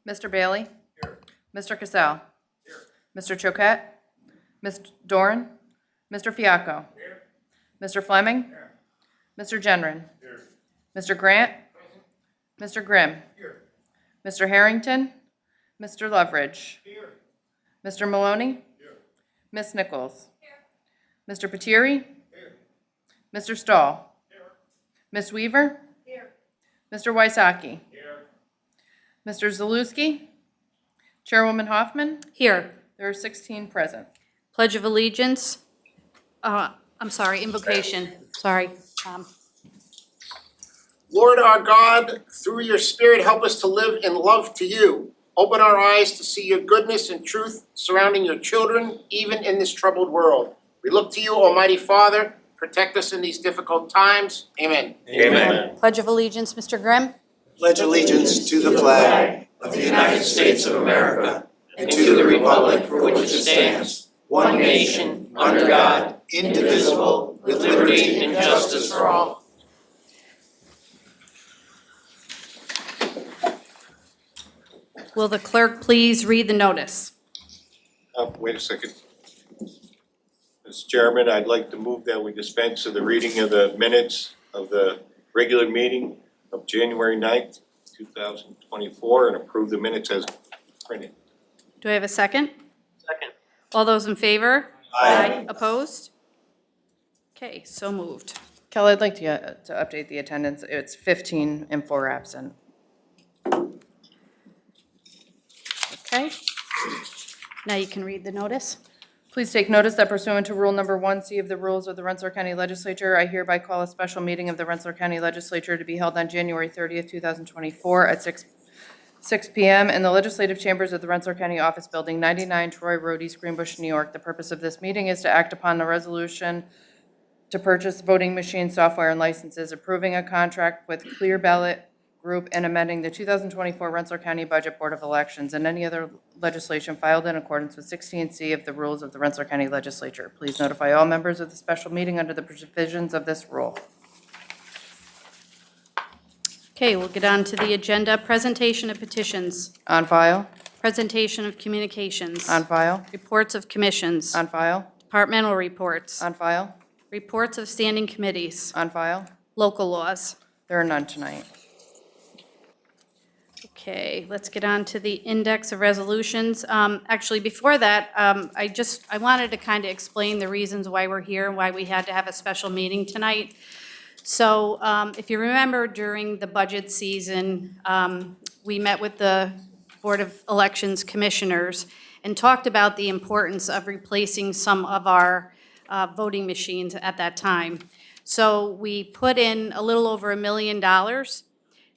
Mr. Bailey? Here. Mr. Cassell? Here. Mr. Choquette? Ms. Doran? Mr. Fiacco? Here. Mr. Fleming? Here. Mr. Genren? Here. Mr. Grant? Mr. Grimm? Here. Mr. Harrington? Mr. Loveridge? Here. Mr. Maloney? Here. Ms. Nichols? Here. Mr. Patiri? Here. Mr. Stahl? Here. Ms. Weaver? Here. Mr. Wysocki? Here. Mr. Zalewski? Chairwoman Hoffman? Here. There are 16 present. Pledge of Allegiance. I'm sorry, invocation. Sorry. Lord our God, through your Spirit, help us to live in love to you. Open our eyes to see your goodness and truth surrounding your children, even in this troubled world. We look to you, Almighty Father. Protect us in these difficult times. Amen. Amen. Pledge of Allegiance, Mr. Grimm. Pledge allegiance to the flag of the United States of America and to the republic for which it stands, one nation, under God, indivisible, with liberty and justice for all. Will the clerk please read the notice? Wait a second. Mr. Chairman, I'd like to move that we dispense of the reading of the minutes of the regular meeting of January 9th, 2024, and approve the minutes as printed. Do I have a second? Second. All those in favor? Aye. Opposed? Okay, so moved. Kelly, I'd like to update the attendance. It's 15 and 4 absent. Okay. Now you can read the notice. Please take notice that pursuant to Rule Number 1C of the Rules of the Rensselaer County Legislature, I hereby call a special meeting of the Rensselaer County Legislature to be held on January 30th, 2024 at 6 p.m. in the Legislative Chambers of the Rensselaer County Office Building, 99 Troy Road, East Greenbush, New York. The purpose of this meeting is to act upon the resolution to purchase voting machine software and licenses, approving a contract with Clear Ballot Group, and amending the 2024 Rensselaer County Budget Board of Elections and any other legislation filed in accordance with 16C of the Rules of the Rensselaer County Legislature. Please notify all members of the special meeting under the provisions of this rule. Okay, we'll get on to the agenda. Presentation of petitions. On file? Presentation of communications. On file? Reports of commissions. On file? Departmental reports. On file? Reports of standing committees. On file? Local laws. There are none tonight. Okay, let's get on to the index of resolutions. Actually, before that, I wanted to kind of explain the reasons why we're here and why we had to have a special meeting tonight. So if you remember, during the budget season, we met with the Board of Elections commissioners and talked about the importance of replacing some of our voting machines at that time. So we put in a little over $1 million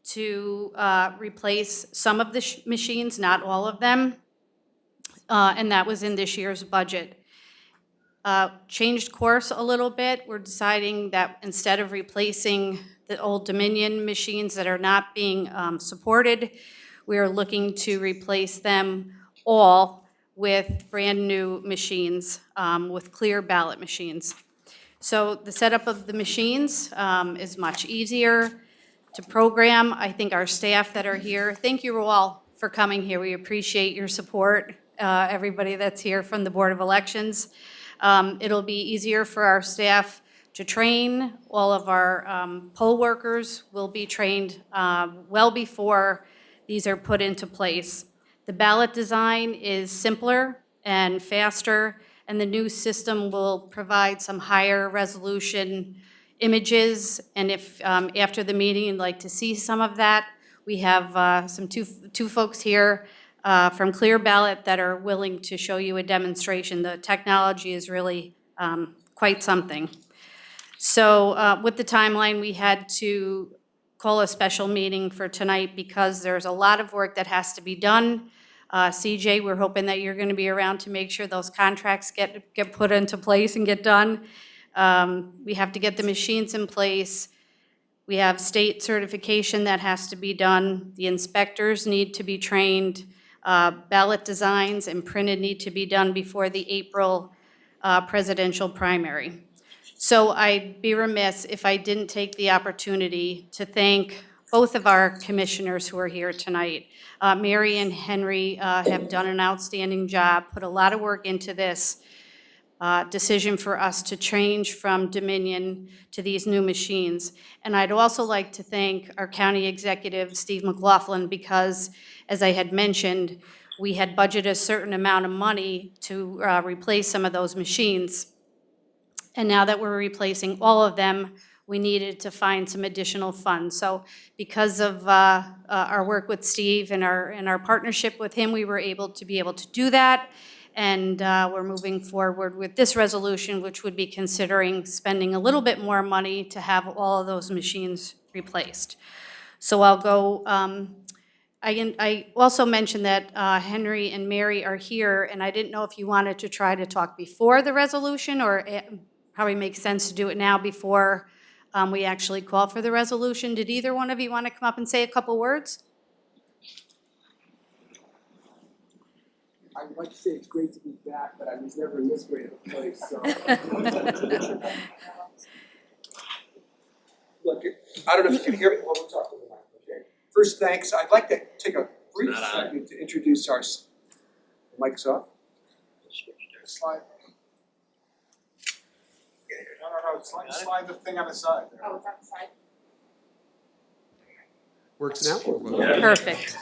to replace some of the machines, not all of them, and that was in this year's budget. Changed course a little bit. We're deciding that instead of replacing the old Dominion machines that are not being supported, we are looking to replace them all with brand-new machines, with Clear Ballot machines. So the setup of the machines is much easier to program. I think our staff that are here, thank you all for coming here. We appreciate your support, everybody that's here from the Board of Elections. It'll be easier for our staff to train. All of our poll workers will be trained well before these are put into place. The ballot design is simpler and faster, and the new system will provide some higher resolution images, and if after the meeting you'd like to see some of that, we have two folks here from Clear Ballot that are willing to show you a demonstration. The technology is really quite something. So with the timeline, we had to call a special meeting for tonight because there's a lot of work that has to be done. CJ, we're hoping that you're going to be around to make sure those contracts get put into place and get done. We have to get the machines in place. We have state certification that has to be done. The inspectors need to be trained. Ballot designs and printed need to be done before the April presidential primary. So I'd be remiss if I didn't take the opportunity to thank both of our commissioners who are here tonight. Mary and Henry have done an outstanding job, put a lot of work into this decision for us to change from Dominion to these new machines. And I'd also like to thank our county executive, Steve McLaughlin, because, as I had mentioned, we had budgeted a certain amount of money to replace some of those machines. And now that we're replacing all of them, we needed to find some additional funds. So because of our work with Steve and our partnership with him, we were able to do that. And we're moving forward with this resolution, which would be considering spending a little bit more money to have all of those machines replaced. So I'll go, I also mentioned that Henry and Mary are here, and I didn't know if you wanted to try to talk before the resolution, or it probably makes sense to do it now before we actually call for the resolution. Did either one of you want to come up and say a couple words? I'd like to say it's great to be back, but I was never in this great of a place, so. Look, I don't know if you can hear me, well, we'll talk to the mic, okay? First, thanks, I'd like to take a brief second to introduce our, mic's off? Slide. No, slide the thing on the side there. Oh, it's on the side. Works now? Perfect.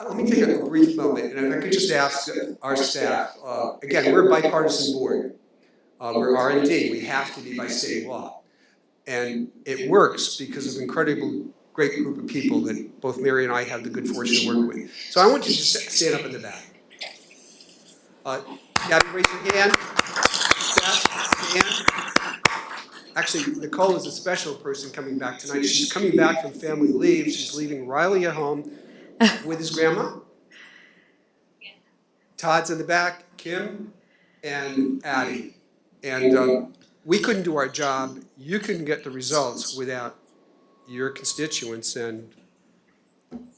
Let me take a brief moment, and if I could just ask our staff, again, we're a bipartisan board. We're R&D, we have to be by state law. And it works because of an incredibly great group of people that both Mary and I have the good fortune to work with. So I want you to just stand up in the back. Gabby, raise your hand. Seth, stand. Actually, Nicole is a special person coming back tonight. She's coming back from family leave. She's leaving Riley at home with his grandma. Todd's in the back, Kim, and Addie. And we couldn't do our job, you couldn't get the results without your constituents and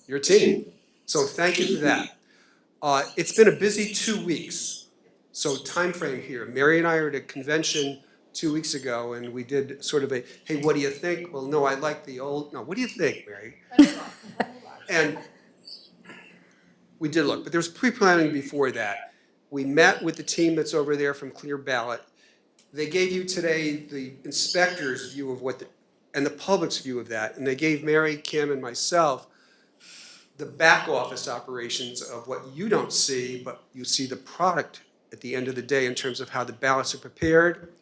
your team. So thank you for that. It's been a busy 2 weeks. So time frame here. Mary and I were at a convention 2 weeks ago, and we did sort of a, hey, what do you think? Well, no, I like the old, no, what do you think, Mary? And we did look, but there was pre-planning before that. We met with the team that's over there from Clear Ballot. They gave you today the inspector's view of what and the public's view of that, and they gave Mary, Kim, and myself the back office operations of what you don't see, but you see the product at the end of the day in terms of how the ballots are prepared,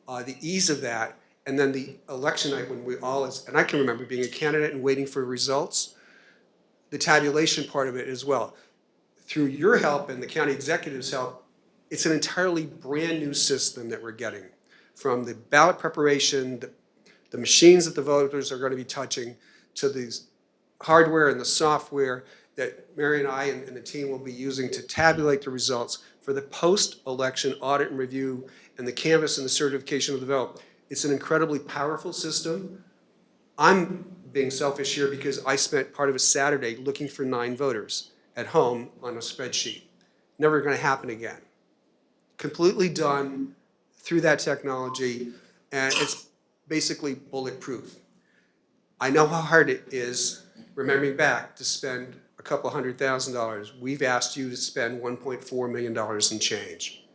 the ease of that, and then the election night when we all, and I can remember being a candidate and waiting for results, the tabulation part of it as well. Through your help and the county executive's help, it's an entirely brand new system that we're getting. From the ballot preparation, the machines that the voters are going to be touching, to the hardware and the software that Mary and I and the team will be using to tabulate the results for the post-election audit and review and the canvass and the certification of the vote. It's an incredibly powerful system. I'm being selfish here because I spent part of a Saturday looking for 9 voters at home on a spreadsheet. Never going to happen again. Completely done through that technology, and it's basically bulletproof. I know how hard it is, remembering back, to spend a couple $100,000. We've asked you to spend $1.4 million in change.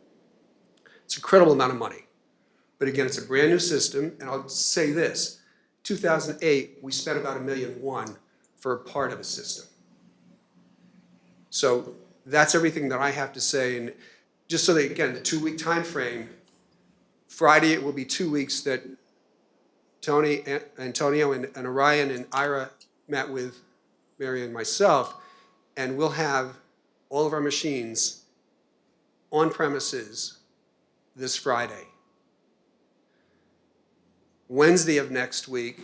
It's an incredible amount of money. But again, it's a brand new system, and I'll say this, 2008, we spent about $1.1 million for a part of a system. So that's everything that I have to say, and just so that, again, the 2-week time frame, Friday it will be 2 weeks that Tony, Antonio, and Orion and Ira met with Mary and myself, and we'll have all of our machines on premises this Friday. Wednesday of next week,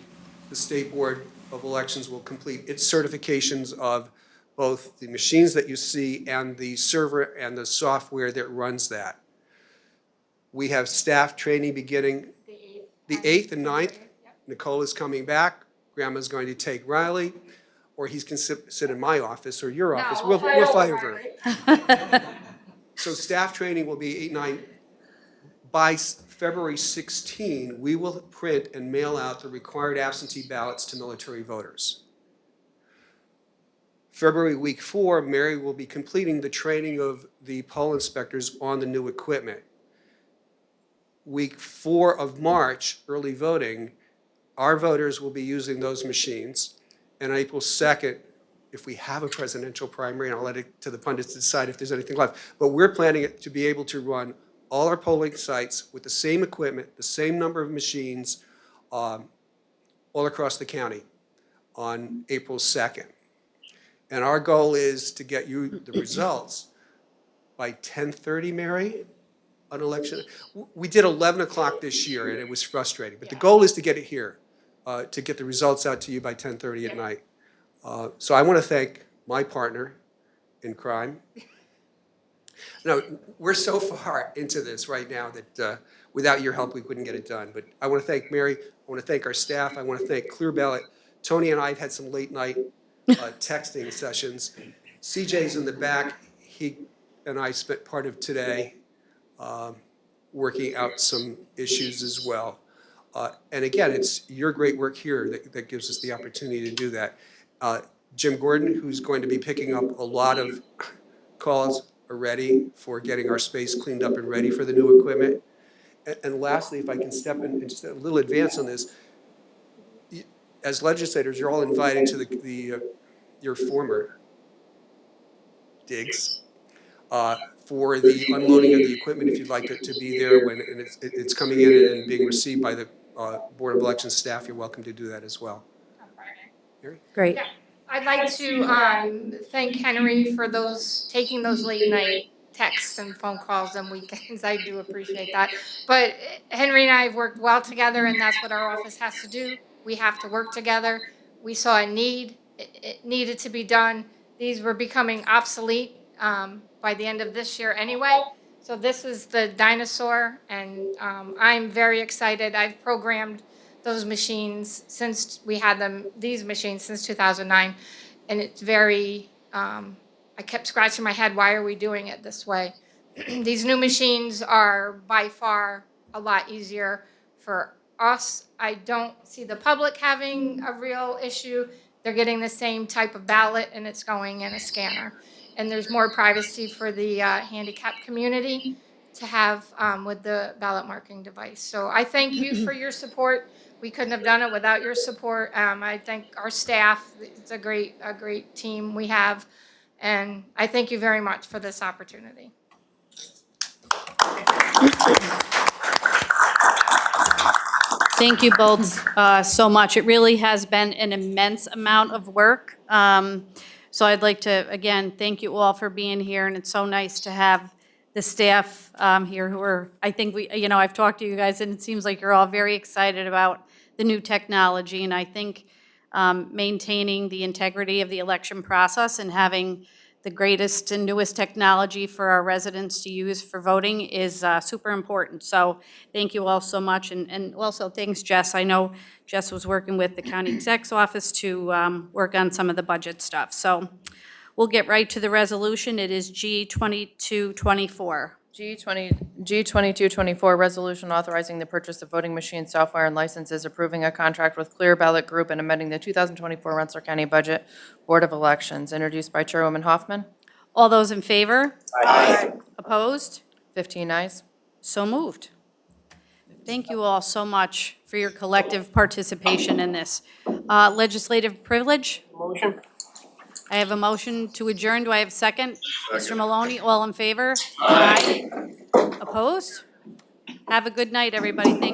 the State Board of Elections will complete its certifications of both the machines that you see and the server and the software that runs that. We have staff training beginning the 8th and 9th. Nicole is coming back. Grandma's going to take Riley, or he can sit in my office or your office. We'll fight over it. So staff training will be 8, 9. By February 16, we will print and mail out the required absentee ballots to military voters. February week 4, Mary will be completing the training of the poll inspectors on the new equipment. Week 4 of March, early voting, our voters will be using those machines. And on April 2nd, if we have a presidential primary, and I'll let it to the pundits to decide if there's anything left, but we're planning it to be able to run all our polling sites with the same equipment, the same number of machines, all across the county on April 2nd. And our goal is to get you the results by 10:30, Mary, on election. We did 11 o'clock this year, and it was frustrating. But the goal is to get it here, to get the results out to you by 10:30 at night. So I want to thank my partner in crime. No, we're so far into this right now that without your help, we couldn't get it done. But I want to thank Mary. I want to thank our staff. I want to thank Clear Ballot. Tony and I have had some late night texting sessions. CJ's in the back. He and I spent part of today working out some issues as well. And again, it's your great work here that gives us the opportunity to do that. Jim Gordon, who's going to be picking up a lot of calls already for getting our space cleaned up and ready for the new equipment. And lastly, if I can step in and just a little advance on this, as legislators, you're all invited to your former digs for the unloading of the equipment, if you'd like to be there when it's coming in and being received by the Board of Elections staff, you're welcome to do that as well. Great. I'd like to thank Henry for taking those late night texts and phone calls and weekends. I do appreciate that. But Henry and I have worked well together, and that's what our office has to do. We have to work together. We saw a need. It needed to be done. These were becoming obsolete by the end of this year anyway. So this is the dinosaur, and I'm very excited. I've programmed those machines since we had them, these machines since 2009. And it's very, I kept scratching my head, why are we doing it this way? These new machines are by far a lot easier for us. I don't see the public having a real issue. They're getting the same type of ballot and it's going in a scanner. And there's more privacy for the handicapped community to have with the ballot marking device. So I thank you for your support. We couldn't have done it without your support. I thank our staff. It's a great team we have. And I thank you very much for this opportunity. Thank you both so much. It really has been an immense amount of work. So I'd like to, again, thank you all for being here, and it's so nice to have the staff here who are, I think I've talked to you guys, and it seems like you're all very excited about the new technology, and I think maintaining the integrity of the election process and having the greatest and newest technology for our residents to use for voting is super important. So thank you all so much, and also thanks, Jess. I know Jess was working with the county exec's office to work on some of the budget stuff. So we'll get right to the resolution. It is G2224. G2224, resolution authorizing the purchase of voting machine software and licenses, approving a contract with Clear Ballot Group, and amending the 2024 Rensselaer County Budget Board of Elections, introduced by Chairwoman Hoffman. All those in favor? Aye. Opposed? 15 ayes. So moved. Thank you all so much for your collective participation in this. Legislative privilege? Motion? I have a motion to adjourn. Do I have a second? Mr. Maloney, all in favor? Aye. Opposed? Have a good night, everybody. Thank